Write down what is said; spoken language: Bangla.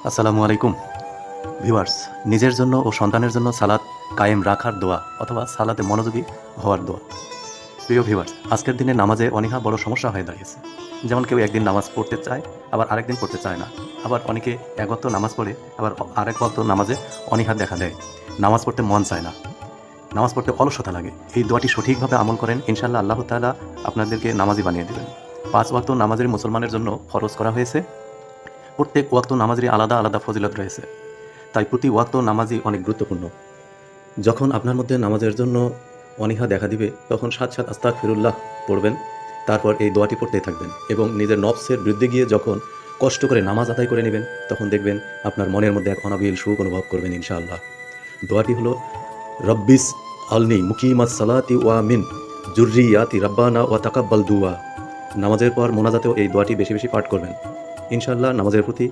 আসসালামু আলাইকুম ভিউয়ার্স। নিজের জন্য ও সন্তানের জন্য সালাত কায়েম রাখার দোয়া অথবা সালাতে মনোযোগী হওয়ার দোয়া। প্রিয় ভিউয়ার্স, আজকের দিনে নামাজে অনীহা বড় সমস্যা হয়ে দাঁড়িয়েছে। যেমন কেউ একদিন নামাজ পড়তে চায়, আবার আরেকদিন পড়তে চায় না। আবার অনেকে এক ওয়াক্ত নামাজ পড়ে, আবার আরেক ওয়াক্ত নামাজে অনীহা দেখা দেয়। নামাজ পড়তে মন চায় না, নামাজ পড়তে অলসতা লাগে। এই দোয়াটি সঠিকভাবে আমল করেন, ইনশাআল্লাহ আল্লাহ তাআলা আপনাদেরকে নামাজি বানিয়ে দেবেন। 5 ওয়াক্ত নামাজের মুসলমানের জন্য ফরজ করা হয়েছে। প্রত্যেক ওয়াক্ত নামাজেরই আলাদা আলাদা ফজিলত রয়েছে, তাই প্রতি ওয়াক্ত নামাজই অনেক গুরুত্বপূর্ণ। যখন আপনার মধ্যে নামাজের জন্য অনীহা দেখা দিবে, তখন 7 আস্তাগফিরুল্লাহ পড়বেন। তারপর এই দোয়াটি পড়তেই থাকবেন এবং নিজের নফসের বিরুদ্ধে গিয়ে যখন কষ্ট করে নামাজ আদায় করে নেবেন, তখন দেখবেন আপনার মনের মধ্যে এক অনাবিল সুখ অনুভব করবেন ইনশাআল্লাহ। দোয়াটি হলো রব্বিস আলনি মুকিমাস সালাতি ওয়া মিন যুররিয়াতি রাব্বানা ওয়া তাকাব্বাল দুয়া। নামাজের পর মোনাজাতেও এই দোয়াটি বেশি বেশি পাঠ করবেন। ইনশাআল্লাহ নামাজের প্রতি